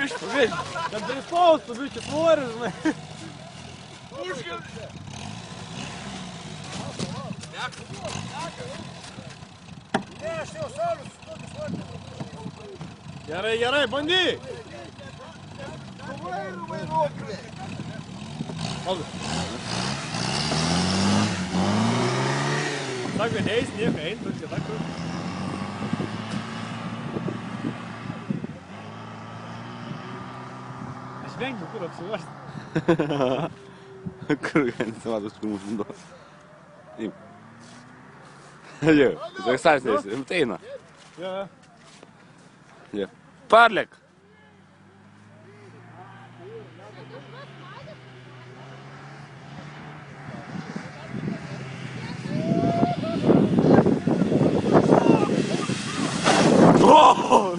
biškį, biškį. Ten prispaustų, biškį svoris, žinai. Gerai, gerai, bandyk. Sako, neis nieko, eint, bet kita kur. Aš vengiu, kur apsivarsti. Kur nesimatos, kur mūsų duos. Im. Jo, tai sąsnės, rimtai eina. Jo. Jo. Parlek. Oh!